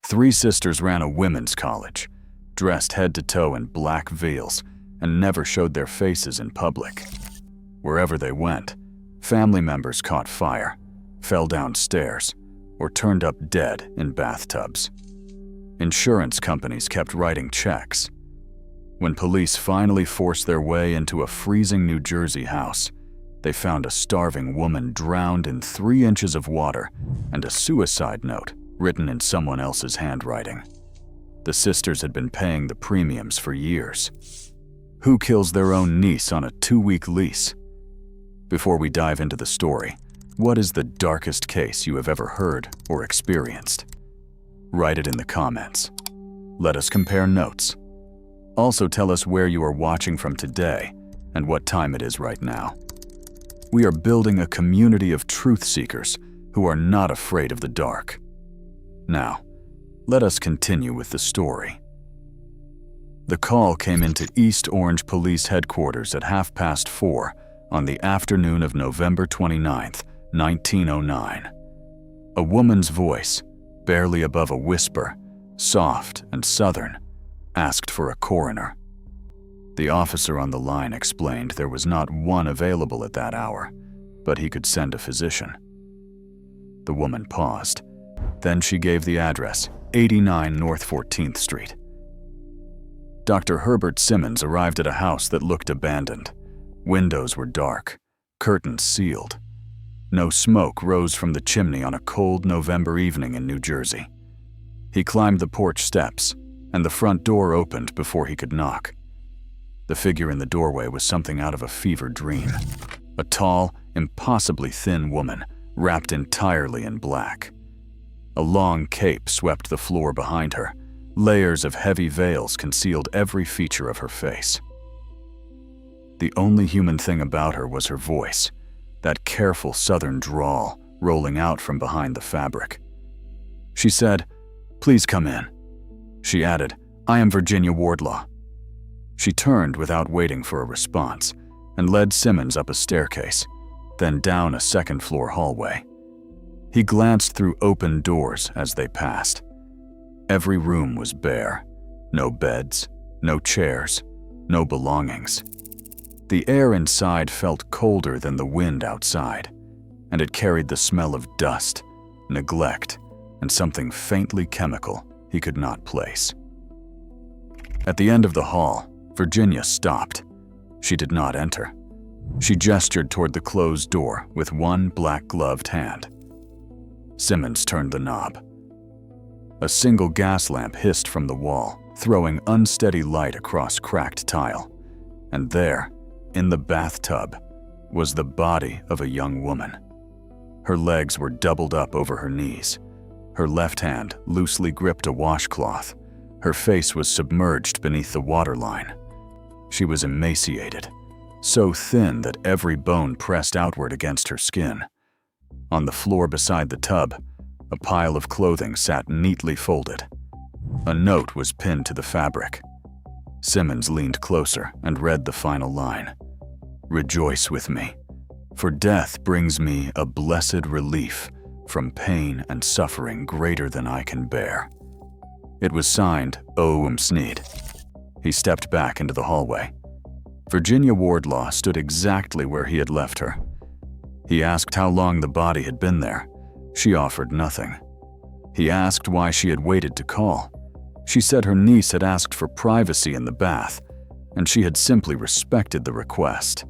Three sisters ran a women's college, dressed head to toe in black veils, and never showed their faces in public. Wherever they went, family members caught fire, fell downstairs, or turned up dead in bathtubs. Insurance companies kept writing checks. When police finally forced their way into a freezing New Jersey house, they found a starving woman drowned in 3 inches of water and a suicide note written in someone else's handwriting. The sisters had been paying the premiums for years. Who kills their own niece on a 2-week lease? Before we dive into the story, what is the darkest case you have ever heard or experienced? Write it in the comments. Let us compare notes. Also tell us where you are watching from today and what time it is right now. We are building a community of truth seekers who are not afraid of the dark. Now, let us continue with the story. The call came into East Orange Police Headquarters at 4:30 on the afternoon of November 29th, 1909. A woman's voice, barely above a whisper, soft and southern, asked for a coroner. The officer on the line explained there was not one available at that hour, but he could send a physician. The woman paused. Then she gave the address, 89 North 14th Street. Dr. Herbert Simmons arrived at a house that looked abandoned. Windows were dark, curtains sealed. No smoke rose from the chimney on a cold November evening in New Jersey. He climbed the porch steps, and the front door opened before he could knock. The figure in the doorway was something out of a fever dream. A tall, impossibly thin woman, wrapped entirely in black. A long cape swept the floor behind her. Layers of heavy veils concealed every feature of her face. The only human thing about her was her voice, that careful southern drawl rolling out from behind the fabric. She said, "Please come in." She added, "I am Virginia Wardlaw." She turned without waiting for a response and led Simmons up a staircase, then down a second-floor hallway. He glanced through open doors as they passed. Every room was bare. No beds, no chairs, no belongings. The air inside felt colder than the wind outside, and it carried the smell of dust, neglect, and something faintly chemical he could not place. At the end of the hall, Virginia stopped. She did not enter. She gestured toward the closed door with one black-gloved hand. Simmons turned the knob. A single gas lamp hissed from the wall, throwing unsteady light across cracked tile. And there, in the bathtub, was the body of a young woman. Her legs were doubled up over her knees. Her left hand loosely gripped a washcloth. Her face was submerged beneath the waterline. She was emaciated, so thin that every bone pressed outward against her skin. On the floor beside the tub, a pile of clothing sat neatly folded. A note was pinned to the fabric. Simmons leaned closer and read the final line. "Rejoice with me, for death brings me a blessed relief from pain and suffering greater than I can bear." It was signed O. Sneed. He stepped back into the hallway. Virginia Wardlaw stood exactly where he had left her. He asked how long the body had been there. She offered nothing. He asked why she had waited to call. She said her niece had asked for privacy in the bath, and she had simply respected the request.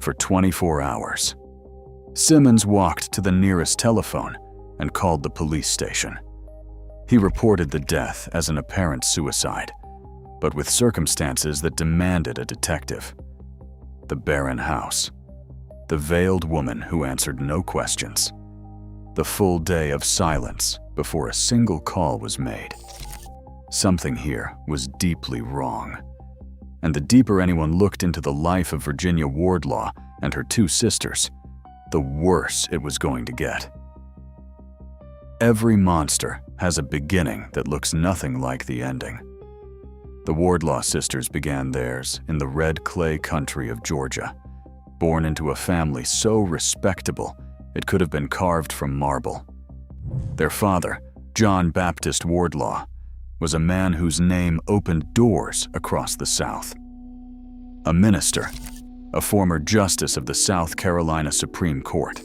For 24 hours. Simmons walked to the nearest telephone and called the police station. He reported the death as an apparent suicide, but with circumstances that demanded a detective. The barren house. The veiled woman who answered no questions. The full day of silence before a single call was made. Something here was deeply wrong. And the deeper anyone looked into the life of Virginia Wardlaw and her 2 sisters, the worse it was going to get. Every monster has a beginning that looks nothing like the ending. The Wardlaw sisters began theirs in the red clay country of Georgia, born into a family so respectable it could have been carved from marble. Their father, John Baptist Wardlaw was a man whose name opened doors across the South. A minister, a former justice of the South Carolina Supreme Court,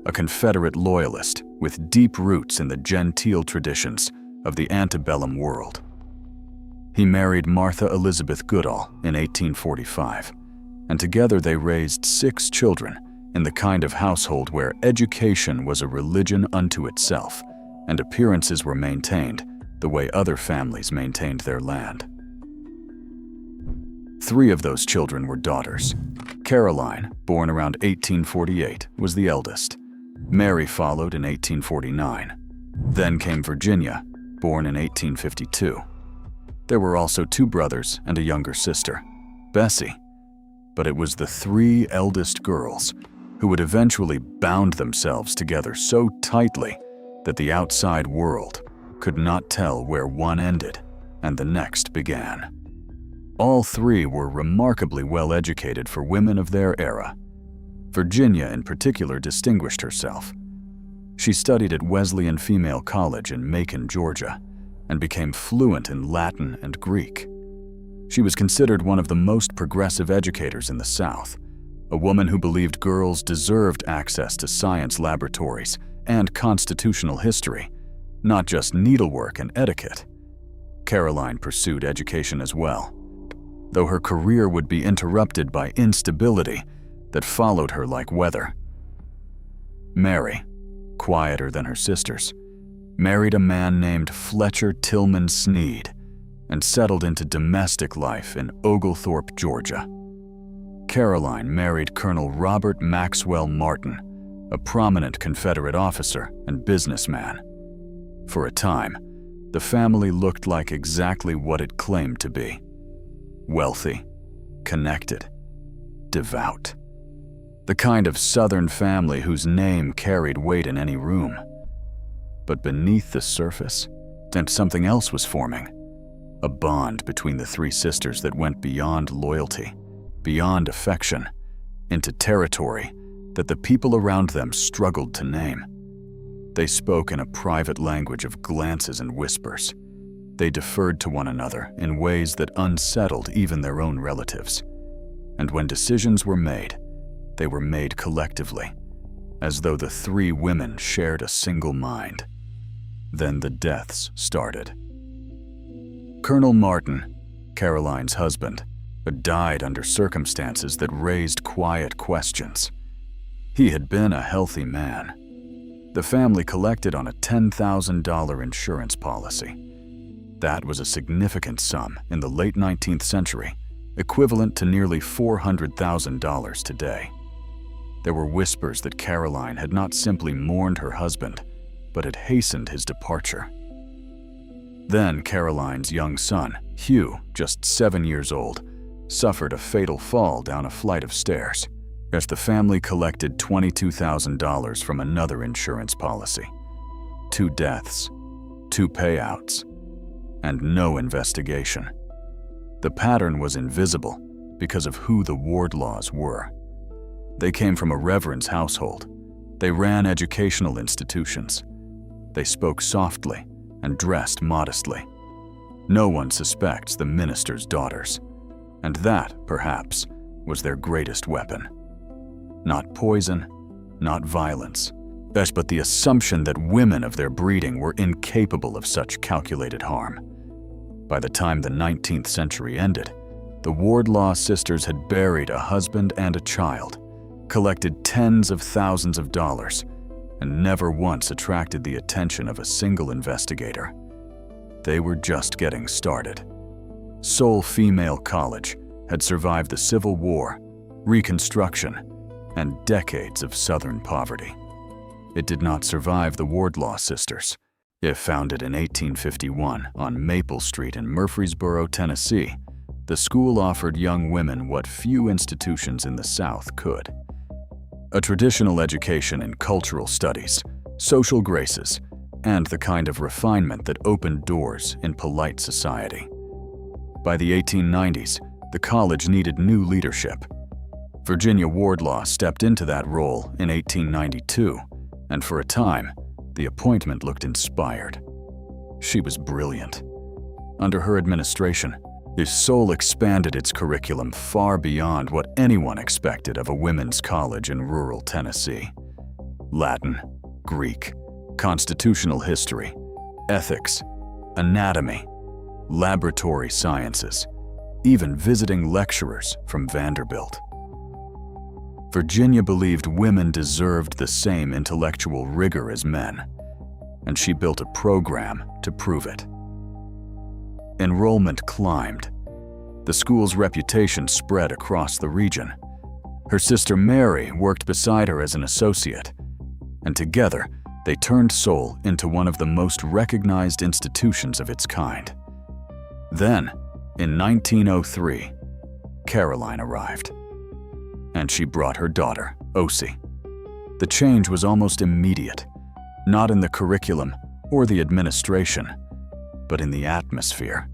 a Confederate loyalist with deep roots in the genteel traditions of the antebellum world. He married Martha Elizabeth Goodall in 1845, and together they raised 6 children in the kind of household where education was a religion unto itself and appearances were maintained the way other families maintained their land. 3 of those children were daughters. Caroline, born around 1848, was the eldest. Mary followed in 1849. Then came Virginia, born in 1852. There were also 2 brothers and a younger sister, Bessie. But it was the 3 eldest girls who would eventually bound themselves together so tightly that the outside world could not tell where one ended and the next began. All 3 were remarkably well educated for women of their era. Virginia, in particular, distinguished herself. She studied at Wesleyan Female College in Macon, Georgia, and became fluent in Latin and Greek. She was considered one of the most progressive educators in the South, a woman who believed girls deserved access to science laboratories and constitutional history, not just needlework and etiquette. Caroline pursued education as well, though her career would be interrupted by instability that followed her like weather. Mary, quieter than her sisters, married a man named Fletcher Tillman Sneed and settled into domestic life in Oglethorpe, Georgia. Caroline married Colonel Robert Maxwell Martin, a prominent Confederate officer and businessman. For a time, the family looked like exactly what it claimed to be: wealthy, connected, devout. The kind of Southern family whose name carried weight in any room. But beneath the surface, something else was forming. A bond between the 3 sisters that went beyond loyalty, beyond affection, into territory that the people around them struggled to name. They spoke in a private language of glances and whispers. They deferred to one another in ways that unsettled even their own relatives. And when decisions were made, they were made collectively, as though the 3 women shared a single mind. Then the deaths started. Colonel Martin, Caroline's husband, died under circumstances that raised quiet questions. He had been a healthy man. The family collected on a $10,000 insurance policy. That was a significant sum in the late 19th century, equivalent to nearly $400,000 today. There were whispers that Caroline had not simply mourned her husband, but had hastened his departure. Then Caroline's young son, Hugh, just 7 years old, suffered a fatal fall down a flight of stairs as the family collected $22,000 from another insurance policy. 2 deaths, 2 payouts, and no investigation. The pattern was invisible because of who the Wardlaws were. They came from a reverend's household. They ran educational institutions. They spoke softly and dressed modestly. No one suspects the minister's daughters, and that, perhaps, was their greatest weapon. Not poison, not violence, but the assumption that women of their breeding were incapable of such calculated harm. By the time the 19th century ended, the Wardlaw sisters had buried a husband and a child, collected tens of thousands of dollars, and never once attracted the attention of a single investigator. They were just getting started. Sole female college had survived the Civil War, Reconstruction, and decades of Southern poverty. It did not survive the Wardlaw sisters. If founded in 1851 on Maple Street in Murfreesboro, Tennessee, the school offered young women what few institutions in the South could: a traditional education in cultural studies, social graces, and the kind of refinement that opened doors in polite society. By the 1890s, the college needed new leadership. Virginia Wardlaw stepped into that role in 1892, and for a time, The appointment looked inspired. She was brilliant. Under her administration, the Seoul expanded its curriculum far beyond what anyone expected of a women's college in rural Tennessee. Latin, Greek, constitutional history, ethics, anatomy, laboratory sciences, even visiting lecturers from Vanderbilt. Virginia believed women deserved the same intellectual rigor as men, and she built a program to prove it. Enrollment climbed. The school's reputation spread across the region. Her sister Mary worked beside her as an associate, and together they turned Seoul into one of the most recognized institutions of its kind. Then, in 1903, Caroline arrived, and she brought her daughter, Osi. The change was almost immediate, not in the curriculum or the administration, but in the atmosphere.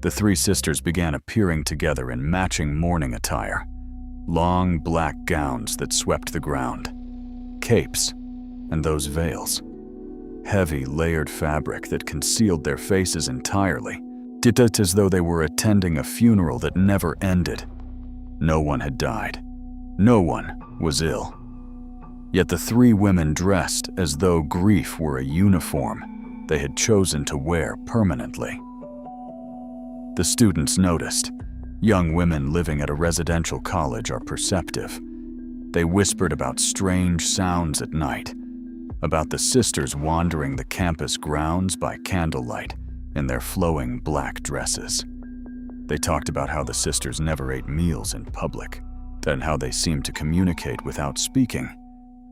The three sisters began appearing together in matching mourning attire, long black gowns that swept the ground, capes, and those veils, heavy layered fabric that concealed their faces entirely, did it as though they were attending a funeral that never ended. No one had died. No one was ill. Yet the three women dressed as though grief were a uniform they had chosen to wear permanently. The students noticed. Young women living at a residential college are perceptive. They whispered about strange sounds at night, about the sisters wandering the campus grounds by candlelight in their flowing black dresses. They talked about how the sisters never ate meals in public, and how they seemed to communicate without speaking,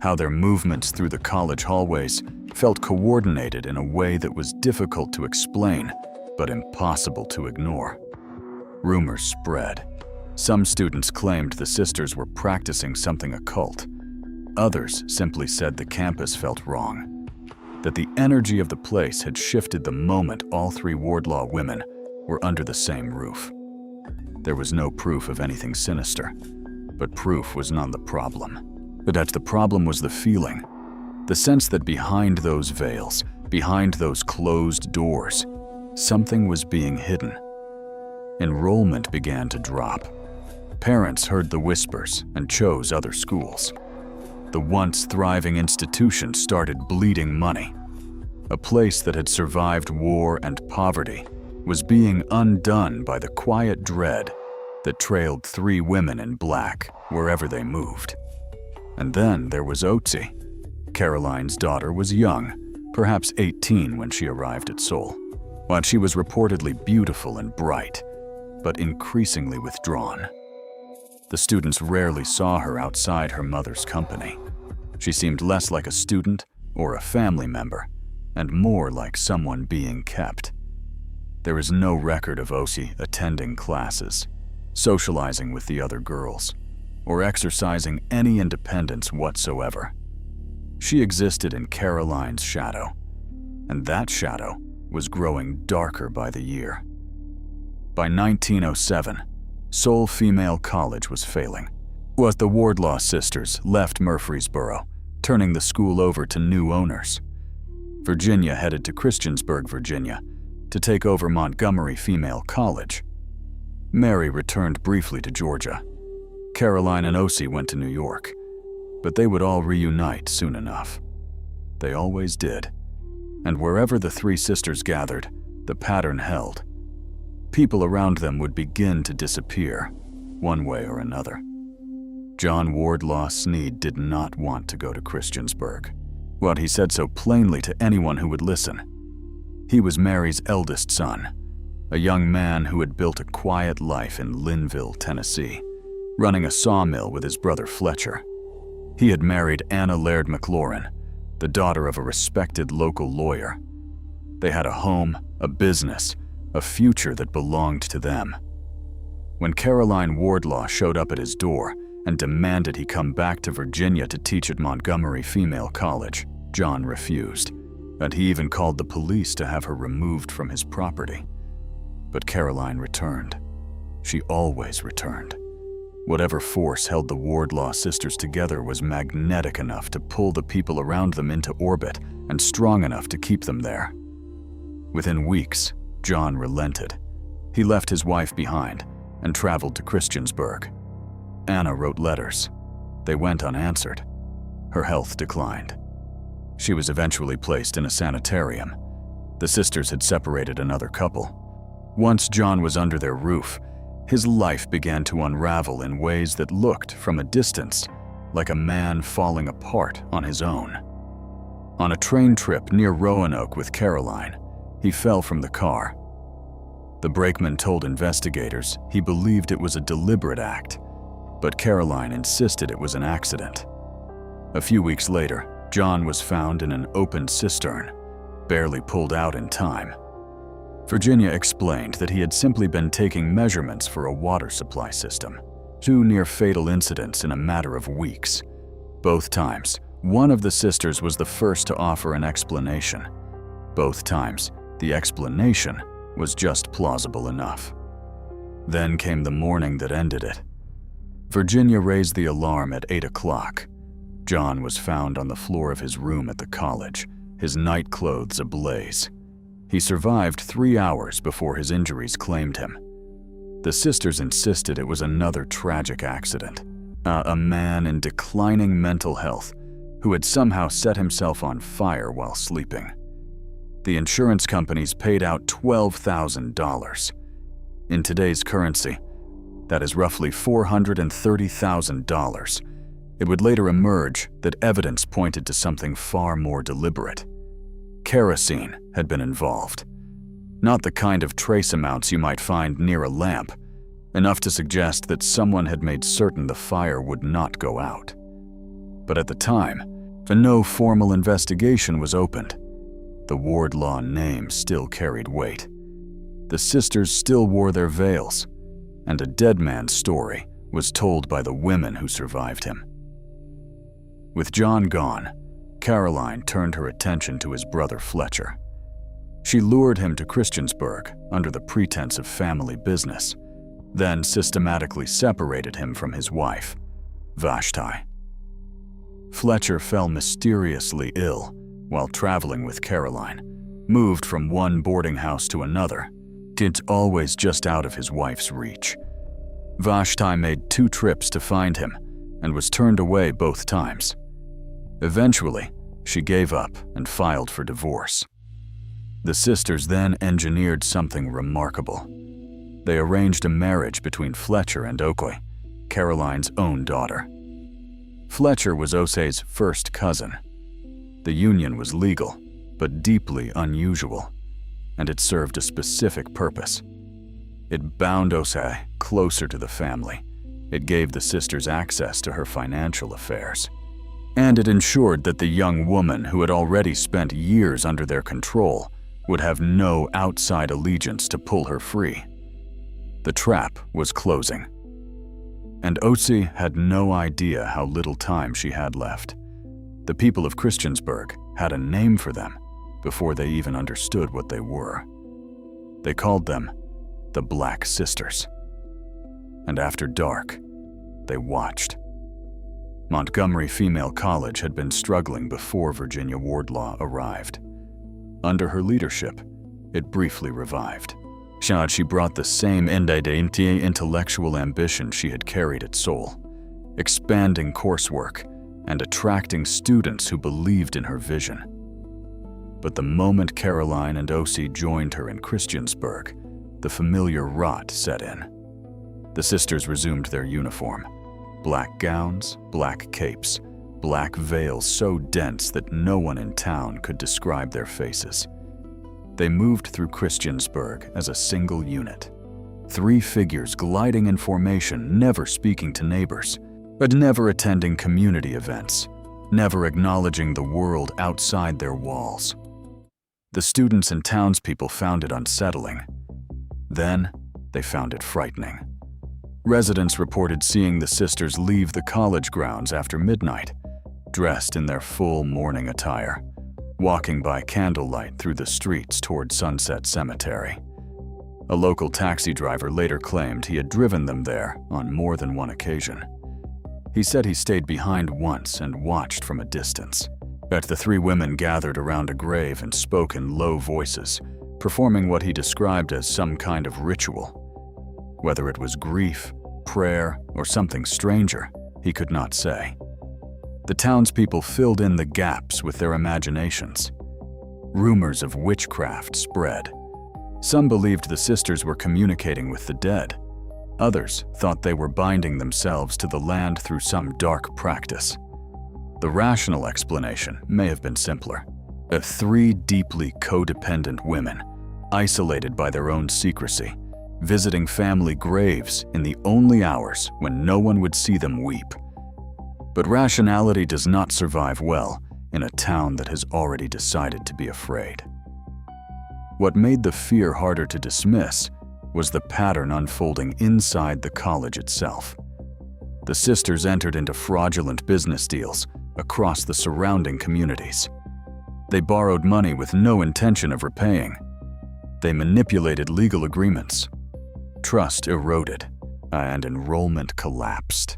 how their movements through the college hallways felt coordinated in a way that was difficult to explain, but impossible to ignore. Rumors spread. Some students claimed the sisters were practicing something occult. Others simply said the campus felt wrong, that the energy of the place had shifted the moment all three Wardlaw women were under the same roof. There was no proof of anything sinister, but proof was not the problem. But the problem was the feeling, the sense that behind those veils, behind those closed doors, something was being hidden. Enrollment began to drop. Parents heard the whispers and chose other schools. The once thriving institution started bleeding money. A place that had survived war and poverty was being undone by the quiet dread that trailed three women in black wherever they moved. And then there was Otzi. Caroline's daughter was young, perhaps 18 when she arrived at Seoul. While she was reportedly beautiful and bright, but increasingly withdrawn. The students rarely saw her outside her mother's company. She seemed less like a student or a family member, and more like someone being kept. There is no record of Osi attending classes, socializing with the other girls, or exercising any independence whatsoever. She existed in Caroline's shadow, and that shadow was growing darker by the year. By 1907, Seoul Female College was failing. The Wardlaw sisters left Murfreesboro, turning the school over to new owners. Virginia headed to Christiansburg, Virginia, to take over Montgomery Female College. Mary returned briefly to Georgia. Caroline and Osi went to New York, but they would all reunite soon enough. They always did. And wherever the three sisters gathered, the pattern held. People around them would begin to disappear, one way or another. John Wardlaw Sneed did not want to go to Christiansburg. He said so plainly to anyone who would listen. He was Mary's eldest son, a young man who had built a quiet life in Linville, Tennessee, running a sawmill with his brother Fletcher. He had married Anna Laird McLaurin, the daughter of a respected local lawyer. They had a home, a business, a future that belonged to them. When Caroline Wardlaw showed up at his door and demanded he come back to Virginia to teach at Montgomery Female College, John refused, and he even called the police to have her removed from his property. But Caroline returned. She always returned. Whatever force held the Wardlaw sisters together was magnetic enough to pull the people around them into orbit and strong enough to keep them there. Within weeks, John relented. He left his wife behind and traveled to Christiansburg. Anna wrote letters. They went unanswered. Her health declined. She was eventually placed in a sanitarium. The sisters had separated another couple. Once John was under their roof, his life began to unravel in ways that looked, from a distance, like a man falling apart on his own. On a train trip near Roanoke with Caroline, he fell from the car. The brakeman told investigators he believed it was a deliberate act, but Caroline insisted it was an accident. A few weeks later, John was found in an open cistern, barely pulled out in time. Virginia explained that he had simply been taking measurements for a water supply system. 2 near-fatal incidents in a matter of weeks. Both times, one of the sisters was the first to offer an explanation. Both times, the explanation was just plausible enough. Then came the morning that ended it. Virginia raised the alarm at 8 o'clock. John was found on the floor of his room at the college, his night clothes ablaze. He survived 3 hours before his injuries claimed him. The sisters insisted it was another tragic accident. A man in declining mental health who had somehow set himself on fire while sleeping. The insurance companies paid out $12,000. In today's currency, that is roughly $430,000. It would later emerge that evidence pointed to something far more deliberate. Kerosene had been involved. Not the kind of trace amounts you might find near a lamp, enough to suggest that someone had made certain the fire would not go out. But at the time, no formal investigation was opened. The Wardlaw name still carried weight. The sisters still wore their veils, and a dead man's story was told by the women who survived him. With John gone, Caroline turned her attention to his brother Fletcher. She lured him to Christiansburg under the pretense of family business, then systematically separated him from his wife, Vashti. Fletcher fell mysteriously ill while traveling with Caroline, moved from one boarding house to another, always just out of his wife's reach. Vashti made 2 trips to find him and was turned away both times. Eventually, she gave up and filed for divorce. The sisters then engineered something remarkable. They arranged a marriage between Fletcher and Okoye, Caroline's own daughter. Fletcher was Ose's first cousin. The union was legal, but deeply unusual, and it served a specific purpose. It bound Ose closer to the family. It gave the sisters access to her financial affairs. And it ensured that the young woman who had already spent years under their control would have no outside allegiance to pull her free. The trap was closing. And Ose had no idea how little time she had left. The people of Christiansburg had a name for them before they even understood what they were. They called them the Black Sisters. And after dark, they watched. Montgomery Female College had been struggling before Virginia Wardlaw arrived. Under her leadership, it briefly revived. She brought the same intellectual ambition she had carried at Seoul, expanding coursework and attracting students who believed in her vision. But the moment Caroline and Ose joined her in Christiansburg, the familiar rot set in. The sisters resumed their uniform. Black gowns, black capes, black veils so dense that no one in town could describe their faces. They moved through Christiansburg as a single unit. 3 figures gliding in formation, never speaking to neighbors, but never attending community events, never acknowledging the world outside their walls. The students and townspeople found it unsettling. Then, they found it frightening. Residents reported seeing the sisters leave the college grounds after midnight, dressed in their full mourning attire, walking by candlelight through the streets toward Sunset Cemetery. A local taxi driver later claimed he had driven them there on more than one occasion. He said he stayed behind once and watched from a distance. But the three women gathered around a grave and spoke in low voices, performing what he described as some kind of ritual. Whether it was grief, prayer, or something stranger, he could not say. The townspeople filled in the gaps with their imaginations. Rumors of witchcraft spread. Some believed the sisters were communicating with the dead. Others thought they were binding themselves to the land through some dark practice. The rational explanation may have been simpler. Of three deeply codependent women, isolated by their own secrecy, visiting family graves in the only hours when no one would see them weep. But rationality does not survive well in a town that has already decided to be afraid. What made the fear harder to dismiss was the pattern unfolding inside the college itself. The sisters entered into fraudulent business deals across the surrounding communities. They borrowed money with no intention of repaying. They manipulated legal agreements. Trust eroded, and enrollment collapsed.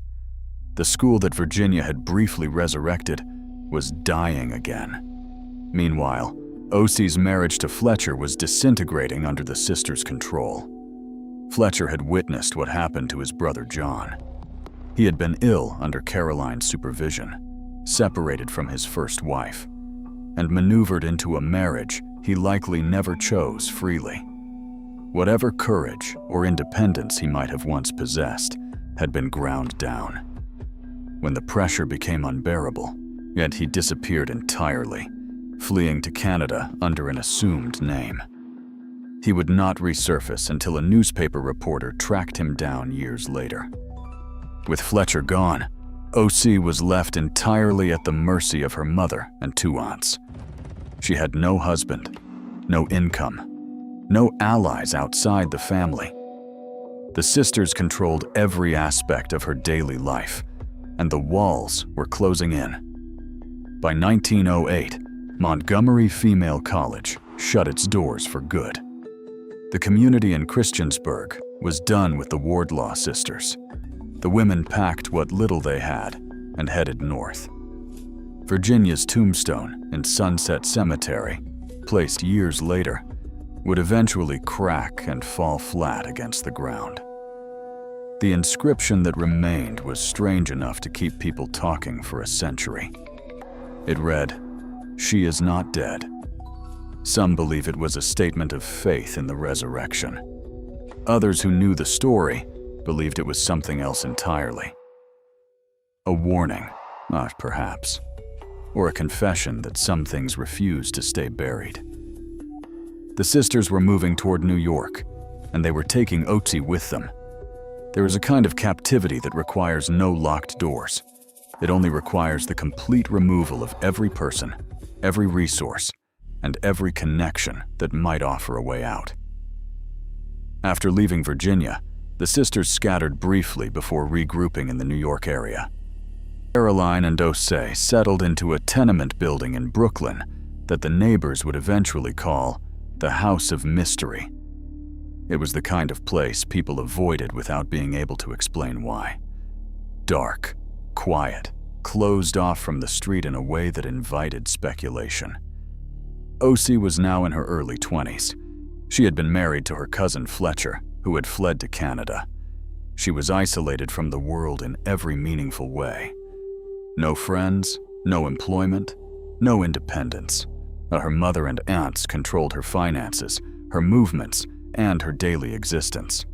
The school that Virginia had briefly resurrected was dying again. Meanwhile, O.C.'s marriage to Fletcher was disintegrating under the sisters' control. Fletcher had witnessed what happened to his brother John. He had been ill under Caroline's supervision, separated from his first wife, and maneuvered into a marriage he likely never chose freely. Whatever courage or independence he might have once possessed had been ground down. When the pressure became unbearable, yet he disappeared entirely, fleeing to Canada under an assumed name. He would not resurface until a newspaper reporter tracked him down years later. With Fletcher gone, O.C. was left entirely at the mercy of her mother and two aunts. She had no husband, no income, no allies outside the family. The sisters controlled every aspect of her daily life, and the walls were closing in. By 1908, Montgomery Female College shut its doors for good. The community in Christiansburg was done with the Wardlaw sisters. The women packed what little they had and headed north. Virginia's tombstone in Sunset Cemetery, placed years later, would eventually crack and fall flat against the ground. The inscription that remained was strange enough to keep people talking for a century. It read, "She is not dead." Some believe it was a statement of faith in the resurrection. Others who knew the story believed it was something else entirely. A warning, perhaps, or a confession that some things refuse to stay buried. The sisters were moving toward New York, and they were taking Otzi with them. There is a kind of captivity that requires no locked doors. It only requires the complete removal of every person, every resource, and every connection that might offer a way out. After leaving Virginia, the sisters scattered briefly before regrouping in the New York area. Caroline and Osei settled into a tenement building in Brooklyn that the neighbors would eventually call the House of Mystery. It was the kind of place people avoided without being able to explain why. Dark, quiet, closed off from the street in a way that invited speculation. O.C. was now in her early 20s. She had been married to her cousin Fletcher, who had fled to Canada. She was isolated from the world in every meaningful way. No friends, no employment, no independence. Her mother and aunts controlled her finances, her movements, and her daily existence.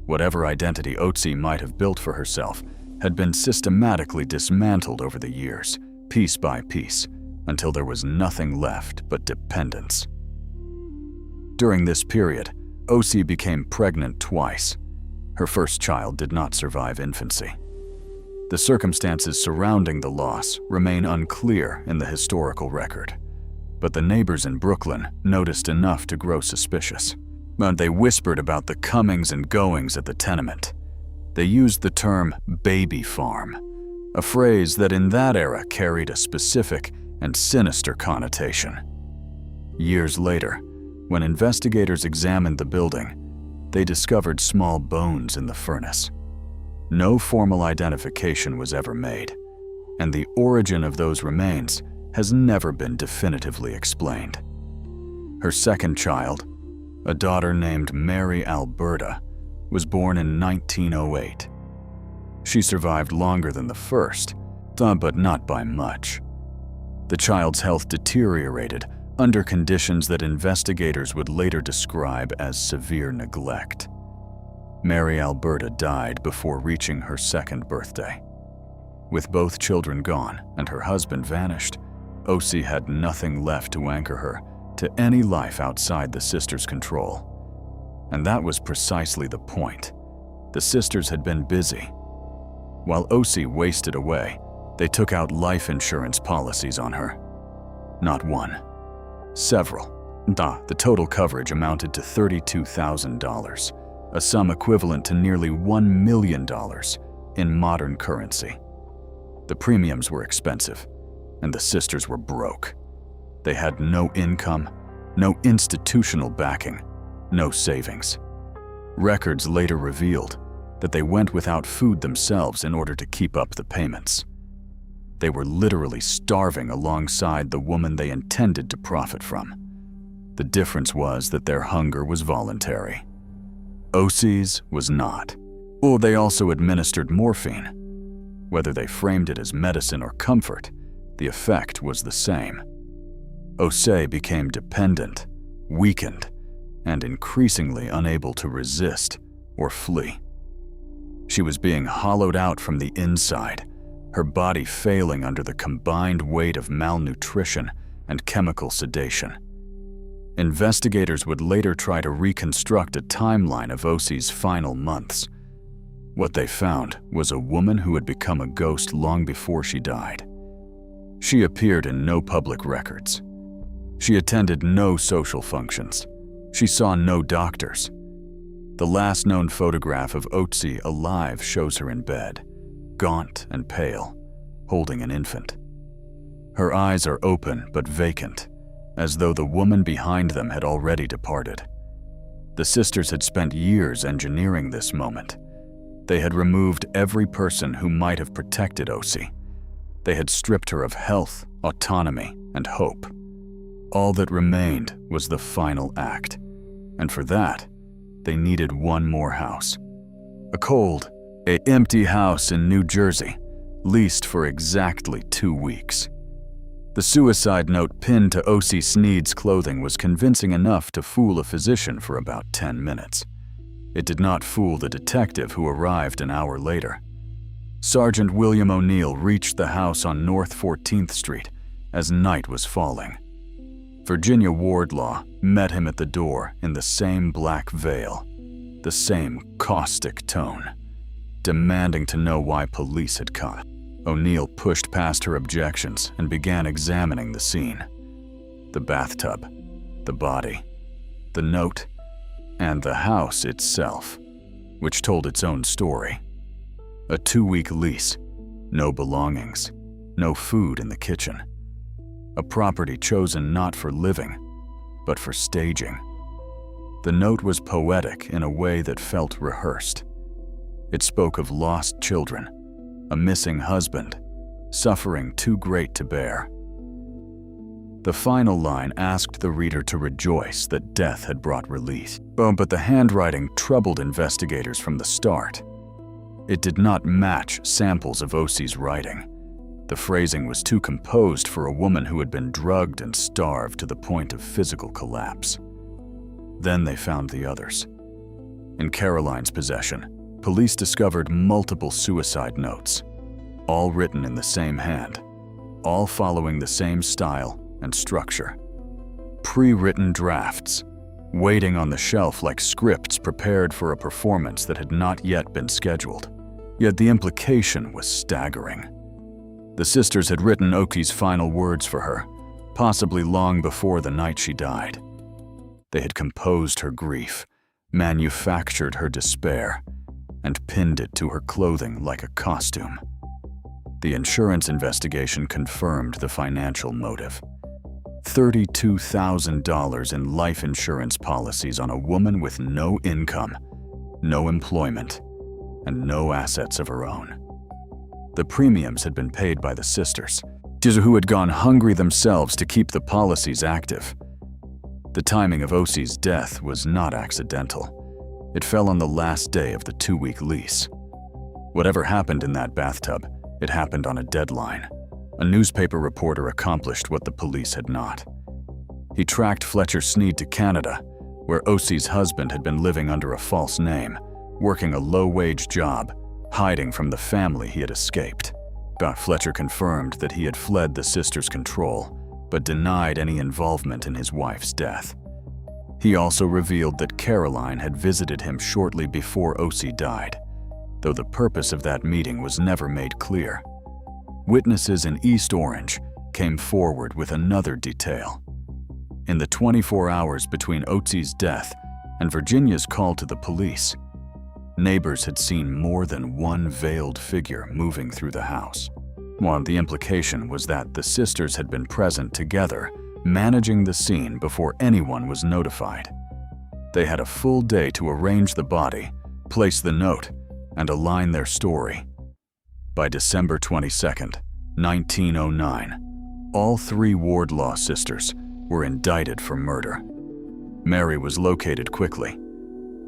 Whatever identity Otzi might have built for herself had been systematically dismantled over the years, piece by piece, until there was nothing left but dependence. During this period, Otzi became pregnant twice. Her first child did not survive infancy. The circumstances surrounding the loss remain unclear in the historical record, but the neighbors in Brooklyn noticed enough to grow suspicious. They whispered about the comings and goings at the tenement. They used the term baby farm, a phrase that in that era carried a specific and sinister connotation. Years later, when investigators examined the building, they discovered small bones in the furnace. No formal identification was ever made, and the origin of those remains has never been definitively explained. Her second child, a daughter named Mary Alberta, was born in 1908. She survived longer than the first, but not by much. The child's health deteriorated under conditions that investigators would later describe as severe neglect. Mary Alberta died before reaching her second birthday. With both children gone and her husband vanished, Osi had nothing left to anchor her to any life outside the sisters' control. And that was precisely the point. The sisters had been busy. While Osi wasted away, they took out life insurance policies on her. Not one, several. The total coverage amounted to $32,000, a sum equivalent to nearly $1 million in modern currency. The premiums were expensive, and the sisters were broke. They had no income, no institutional backing, no savings. Records later revealed that they went without food themselves in order to keep up the payments. They were literally starving alongside the woman they intended to profit from. The difference was that their hunger was voluntary. Osi's was not. Or they also administered morphine. Whether they framed it as medicine or comfort, the effect was the same. Osi became dependent, weakened, and increasingly unable to resist or flee. She was being hollowed out from the inside, her body failing under the combined weight of malnutrition and chemical sedation. Investigators would later try to reconstruct a timeline of Osi's final months. What they found was a woman who had become a ghost long before she died. She appeared in no public records. She attended no social functions. She saw no doctors. The last known photograph of Osi alive shows her in bed, gaunt and pale, holding an infant. Her eyes are open but vacant, as though the woman behind them had already departed. The sisters had spent years engineering this moment. They had removed every person who might have protected Osi. They had stripped her of health, autonomy, and hope. All that remained was the final act, and for that, they needed one more house. A cold, empty house in New Jersey, leased for exactly 2 weeks. The suicide note pinned to Osi Sneed's clothing was convincing enough to fool a physician for about 10 minutes. It did not fool the detective who arrived an hour later. Sergeant William O'Neill reached the house on North 14th Street as night was falling. Virginia Wardlaw met him at the door in the same black veil, the same caustic tone, demanding to know why police had come. O'Neill pushed past her objections and began examining the scene. The bathtub, the body, the note, and the house itself, which told its own story. A 2-week lease, no belongings, no food in the kitchen. A property chosen not for living, but for staging. The note was poetic in a way that felt rehearsed. It spoke of lost children, a missing husband, suffering too great to bear. The final line asked the reader to rejoice that death had brought relief. But the handwriting troubled investigators from the start. It did not match samples of Osi's writing. The phrasing was too composed for a woman who had been drugged and starved to the point of physical collapse. Then they found the others. In Caroline's possession, police discovered multiple suicide notes, all written in the same hand, all following the same style and structure. Pre-written drafts, waiting on the shelf like scripts prepared for a performance that had not yet been scheduled. Yet the implication was staggering. The sisters had written Oki's final words for her, possibly long before the night she died. They had composed her grief, manufactured her despair, and pinned it to her clothing like a costume. The insurance investigation confirmed the financial motive. $32,000 in life insurance policies on a woman with no income, no employment, and no assets of her own. The premiums had been paid by the sisters, who had gone hungry themselves to keep the policies active. The timing of Osie's death was not accidental. It fell on the last day of the 2-week lease. Whatever happened in that bathtub, it happened on a deadline. A newspaper reporter accomplished what the police had not. He tracked Fletcher Sneed to Canada, where Osie's husband had been living under a false name, working a low-wage job, hiding from the family he had escaped. Fletcher confirmed that he had fled the sisters' control, but denied any involvement in his wife's death. He also revealed that Caroline had visited him shortly before Osie died, though the purpose of that meeting was never made clear. Witnesses in East Orange came forward with another detail. In the 24 hours between Osie's death and Virginia's call to the police, neighbors had seen more than one veiled figure moving through the house. While the implication was that the sisters had been present together, managing the scene before anyone was notified. They had a full day to arrange the body, place the note, and align their story. By December 22, 1909, all 3 Wardlaw sisters were indicted for murder. Mary was located quickly.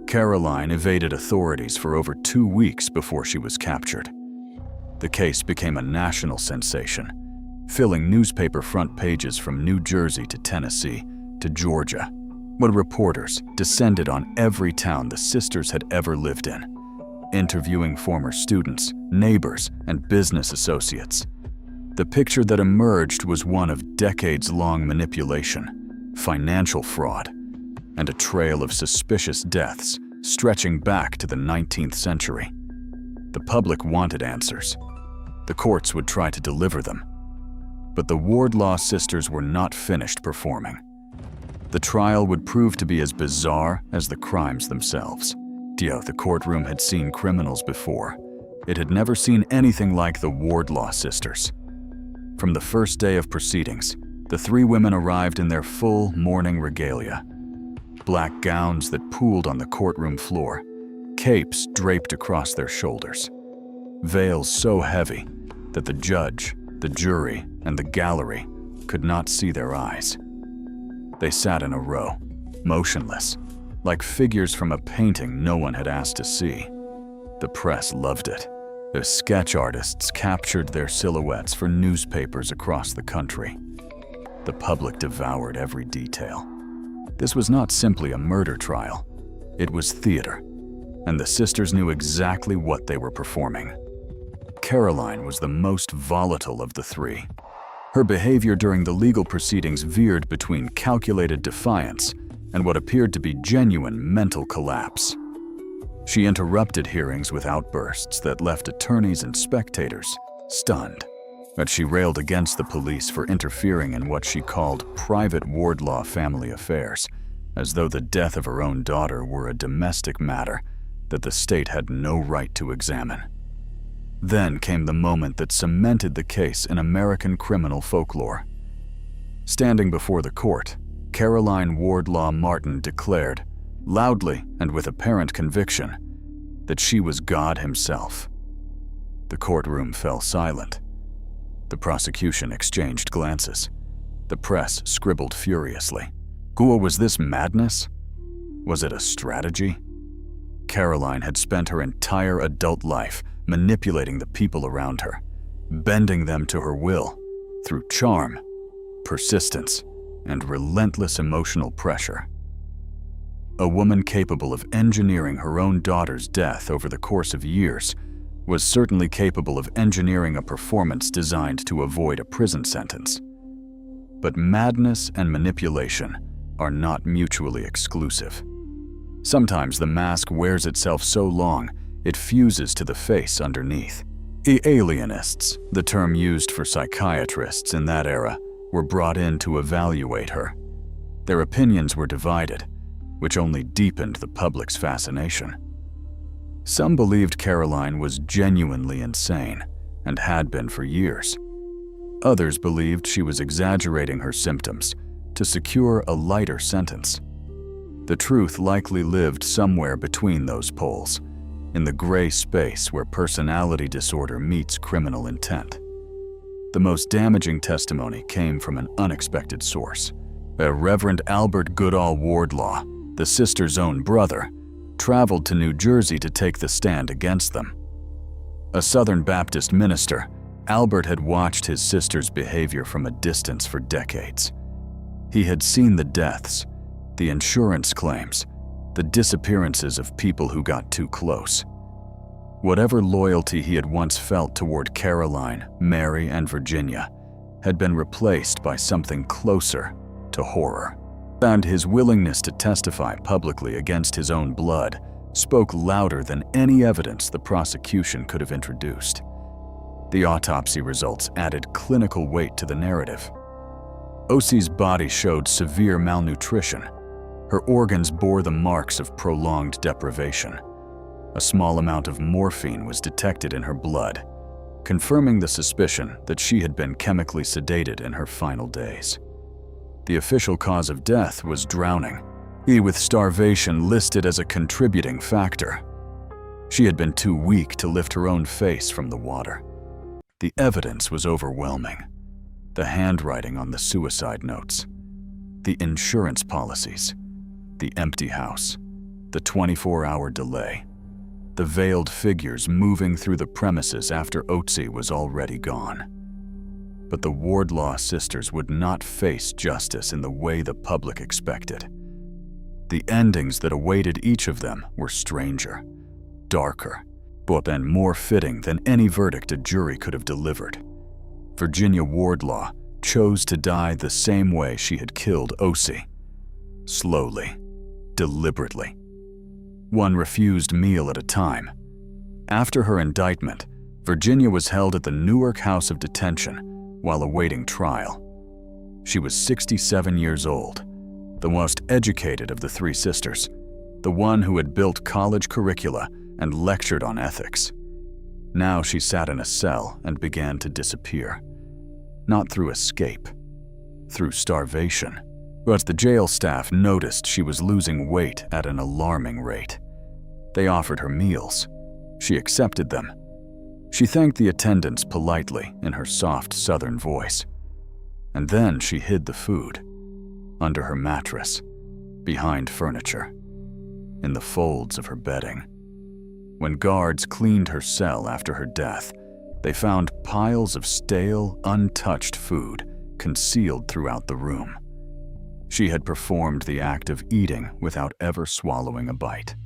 Caroline evaded authorities for over 2 weeks before she was captured. The case became a national sensation, filling newspaper front pages from New Jersey to Tennessee to Georgia, when reporters descended on every town the sisters had ever lived in, interviewing former students, neighbors, and business associates. The picture that emerged was one of decades-long manipulation, financial fraud, and a trail of suspicious deaths stretching back to the 19th century. The public wanted answers. The courts would try to deliver them. But the Wardlaw sisters were not finished performing. The trial would prove to be as bizarre as the crimes themselves. The courtroom had seen criminals before. It had never seen anything like the Wardlaw sisters. From the first day of proceedings, the 3 women arrived in their full mourning regalia. Black gowns that pooled on the courtroom floor, capes draped across their shoulders, veils so heavy that the judge, the jury, and the gallery could not see their eyes. They sat in a row, motionless, like figures from a painting no one had asked to see. The press loved it. The sketch artists captured their silhouettes for newspapers across the country. The public devoured every detail. This was not simply a murder trial. It was theater, and the sisters knew exactly what they were performing. Caroline was the most volatile of the 3. Her behavior during the legal proceedings veered between calculated defiance and what appeared to be genuine mental collapse. She interrupted hearings with outbursts that left attorneys and spectators stunned. But she railed against the police for interfering in what she called private Wardlaw family affairs, as though the death of her own daughter were a domestic matter that the state had no right to examine. Then came the moment that cemented the case in American criminal folklore. Standing before the court, Caroline Wardlaw Martin declared, loudly and with apparent conviction, that she was God himself. The courtroom fell silent. The prosecution exchanged glances. The press scribbled furiously. Was this madness? Was it a strategy? Caroline had spent her entire adult life manipulating the people around her, bending them to her will through charm, persistence, and relentless emotional pressure. A woman capable of engineering her own daughter's death over the course of years was certainly capable of engineering a performance designed to avoid a prison sentence. But madness and manipulation are not mutually exclusive. Sometimes the mask wears itself so long it fuses to the face underneath. Alienists, the term used for psychiatrists in that era, were brought in to evaluate her. Their opinions were divided, which only deepened the public's fascination. Some believed Caroline was genuinely insane and had been for years. Others believed she was exaggerating her symptoms to secure a lighter sentence. The truth likely lived somewhere between those poles, in the gray space where personality disorder meets criminal intent. The most damaging testimony came from an unexpected source. Reverend Albert Goodall Wardlaw, the sisters' own brother, traveled to New Jersey to take the stand against them. A Southern Baptist minister, Albert had watched his sisters' behavior from a distance for decades. He had seen the deaths, the insurance claims, the disappearances of people who got too close. Whatever loyalty he had once felt toward Caroline, Mary, and Virginia had been replaced by something closer to horror. And his willingness to testify publicly against his own blood spoke louder than any evidence the prosecution could have introduced. The autopsy results added clinical weight to the narrative. Ocie's body showed severe malnutrition. Her organs bore the marks of prolonged deprivation. A small amount of morphine was detected in her blood, confirming the suspicion that she had been chemically sedated in her final days. The official cause of death was drowning, with starvation listed as a contributing factor. She had been too weak to lift her own face from the water. The evidence was overwhelming. The handwriting on the suicide notes, the insurance policies, the empty house, the 24-hour delay, the veiled figures moving through the premises after Ocie was already gone. But the Wardlaw sisters would not face justice in the way the public expected. The endings that awaited each of them were stranger, darker, and more fitting than any verdict a jury could have delivered. Virginia Wardlaw chose to die the same way she had killed Ocie. Slowly, deliberately. One refused meal at a time. After her indictment, Virginia was held at the Newark House of Detention while awaiting trial. She was 67 years old, the most educated of the three sisters, the one who had built college curricula and lectured on ethics. Now she sat in a cell and began to disappear. Not through escape, through starvation. But the jail staff noticed she was losing weight at an alarming rate. They offered her meals. She accepted them. She thanked the attendants politely in her soft Southern voice. And then she hid the food, under her mattress, behind furniture, in the folds of her bedding. When guards cleaned her cell after her death, they found piles of stale, untouched food concealed throughout the room. She had performed the act of eating without ever swallowing a bite.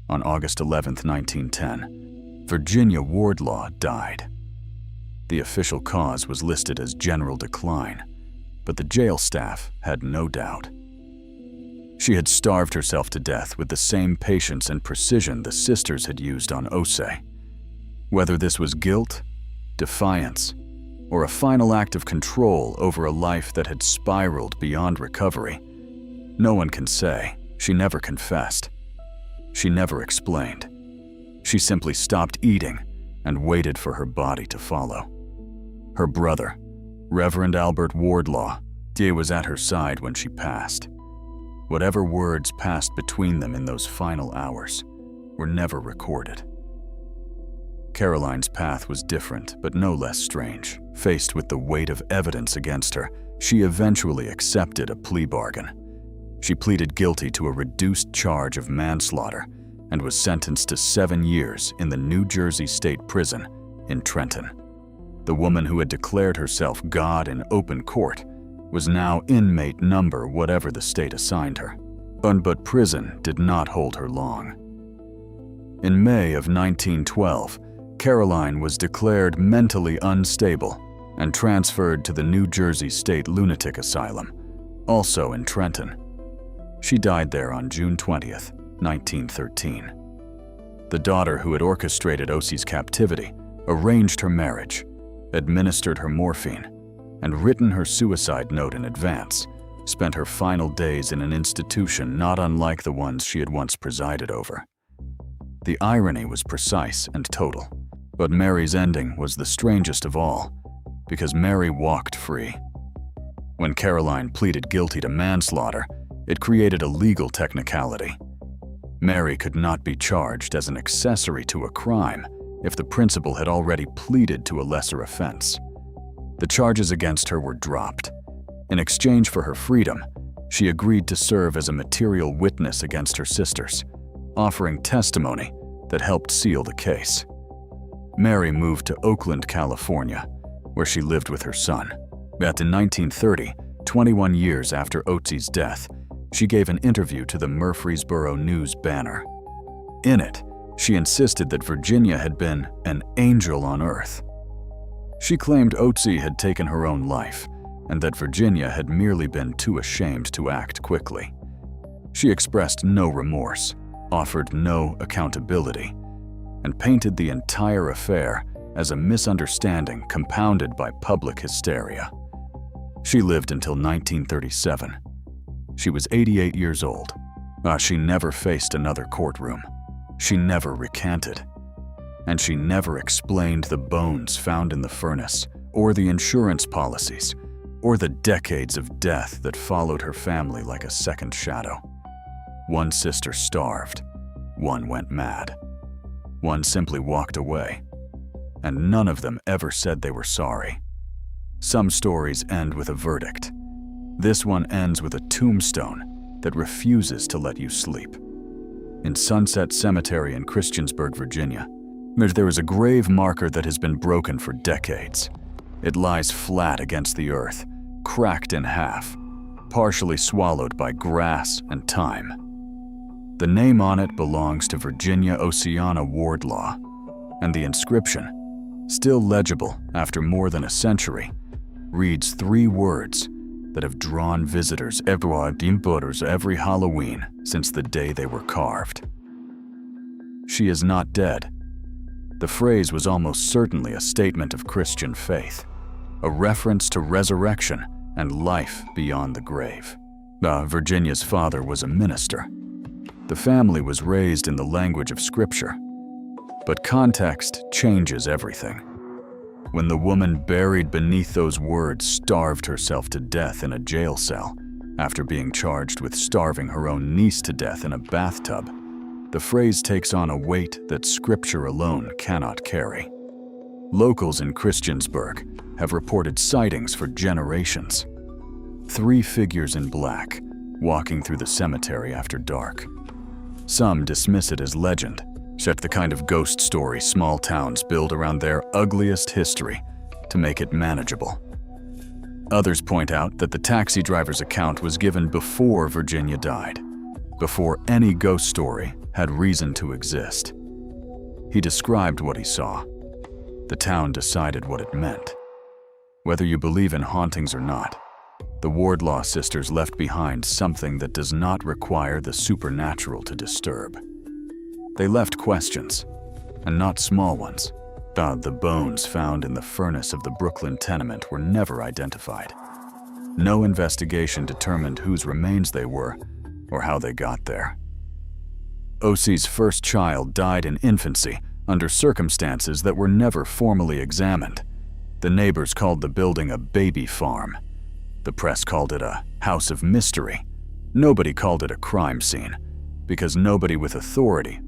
On August 11, 1910, Virginia Wardlaw died. The official cause was listed as general decline, but the jail staff had no doubt. She had starved herself to death with the same patience and precision the sisters had used on Ocie. Whether this was guilt, defiance, or a final act of control over a life that had spiraled beyond recovery, no one can say. She never confessed. She never explained. She simply stopped eating and waited for her body to follow. Her brother, Reverend Albert Wardlaw, was at her side when she passed. Whatever words passed between them in those final hours were never recorded. Caroline's path was different, but no less strange. Faced with the weight of evidence against her, she eventually accepted a plea bargain. She pleaded guilty to a reduced charge of manslaughter and was sentenced to 7 years in the New Jersey State Prison in Trenton. The woman who had declared herself God in open court was now inmate number whatever the state assigned her. But prison did not hold her long. In May of 1912, Caroline was declared mentally unstable and transferred to the New Jersey State Lunatic Asylum, also in Trenton. She died there on June 20th, 1913. The daughter who had orchestrated Ocie's captivity arranged her marriage, administered her morphine, and written her suicide note in advance, spent her final days in an institution not unlike the ones she had once presided over. The irony was precise and total, but Mary's ending was the strangest of all, because Mary walked free. When Caroline pleaded guilty to manslaughter, it created a legal technicality. Mary could not be charged as an accessory to a crime if the principal had already pleaded to a lesser offense. The charges against her were dropped. In exchange for her freedom, she agreed to serve as a material witness against her sisters, offering testimony that helped seal the case. Mary moved to Oakland, California, where she lived with her son. Yet in 1930, 21 years after Otsie's death, she gave an interview to the Murfreesboro News Banner. In it, she insisted that Virginia had been an angel on earth. She claimed Otsie had taken her own life and that Virginia had merely been too ashamed to act quickly. She expressed no remorse, offered no accountability, and painted the entire affair as a misunderstanding compounded by public hysteria. She lived until 1937. She was 88 years old. She never faced another courtroom. She never recanted. And she never explained the bones found in the furnace, or the insurance policies, or the decades of death that followed her family like a second shadow. One sister starved. One went mad. One simply walked away. And none of them ever said they were sorry. Some stories end with a verdict. This one ends with a tombstone that refuses to let you sleep. In Sunset Cemetery in Christiansburg, Virginia, there is a grave marker that has been broken for decades. It lies flat against the earth, cracked in half, partially swallowed by grass and time. The name on it belongs to Virginia Oceana Wardlaw, and the inscription, still legible after more than a century, reads 3 words that have drawn visitors every Halloween since the day they were carved. She is not dead. The phrase was almost certainly a statement of Christian faith, a reference to resurrection and life beyond the grave. Virginia's father was a minister. The family was raised in the language of Scripture, but context changes everything. When the woman buried beneath those words starved herself to death in a jail cell after being charged with starving her own niece to death in a bathtub, the phrase takes on a weight that Scripture alone cannot carry. Locals in Christiansburg have reported sightings for generations. 3 figures in black walking through the cemetery after dark. Some dismiss it as legend, the kind of ghost story small towns build around their ugliest history to make it manageable. Others point out that the taxi driver's account was given before Virginia died, before any ghost story had reason to exist. He described what he saw. The town decided what it meant. Whether you believe in hauntings or not, the Wardlaw sisters left behind something that does not require the supernatural to disturb. They left questions, and not small ones. The bones found in the furnace of the Brooklyn tenement were never identified. No investigation determined whose remains they were or how they got there. Otsie's first child died in infancy under circumstances that were never formally examined. The neighbors called the building a baby farm. The press called it a house of mystery. Nobody called it a crime scene, because nobody with authority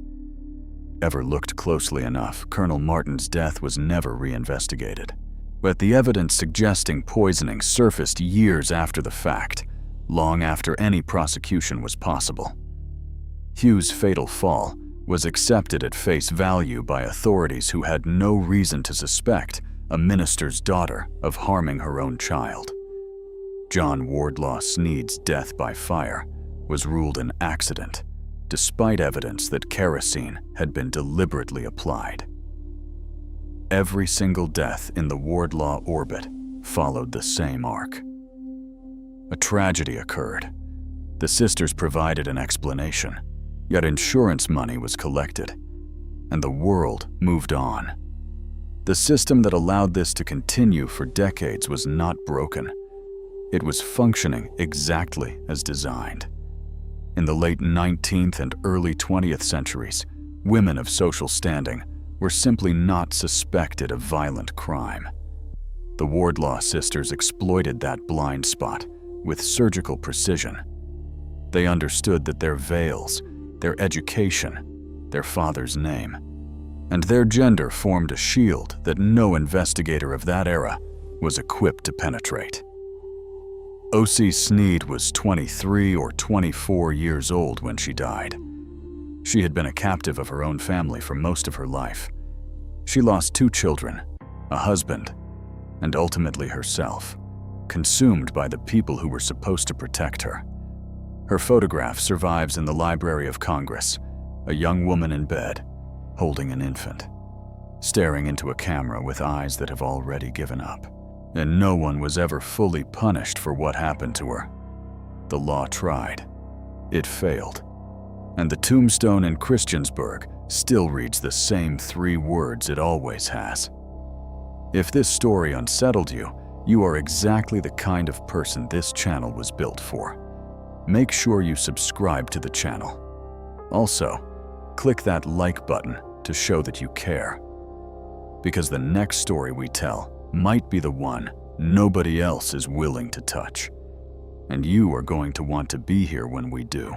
ever looked closely enough. Colonel Martin's death was never reinvestigated. But the evidence suggesting poisoning surfaced years after the fact, long after any prosecution was possible. Hugh's fatal fall was accepted at face value by authorities who had no reason to suspect a minister's daughter of harming her own child. John Wardlaw Sneed's death by fire was ruled an accident, despite evidence that kerosene had been deliberately applied. Every single death in the Wardlaw orbit followed the same arc. A tragedy occurred. The sisters provided an explanation, yet insurance money was collected, and the world moved on. The system that allowed this to continue for decades was not broken. It was functioning exactly as designed. In the late 19th and early 20th centuries, women of social standing were simply not suspected of violent crime. The Wardlaw sisters exploited that blind spot with surgical precision. They understood that their veils, their education, their father's name, and their gender formed a shield that no investigator of that era was equipped to penetrate. O.C. Sneed was 23 or 24 years old when she died. She had been a captive of her own family for most of her life. She lost 2 children, a husband, and ultimately herself, consumed by the people who were supposed to protect her. Her photograph survives in the Library of Congress, a young woman in bed, holding an infant, staring into a camera with eyes that have already given up. And no one was ever fully punished for what happened to her. The law tried. It failed. And the tombstone in Christiansburg still reads the same 3 words it always has. If this story unsettled you, you are exactly the kind of person this channel was built for. Make sure you subscribe to the channel. Also, click that like button to show that you care. Because the next story we tell might be the one nobody else is willing to touch. And you are going to want to be here when we do.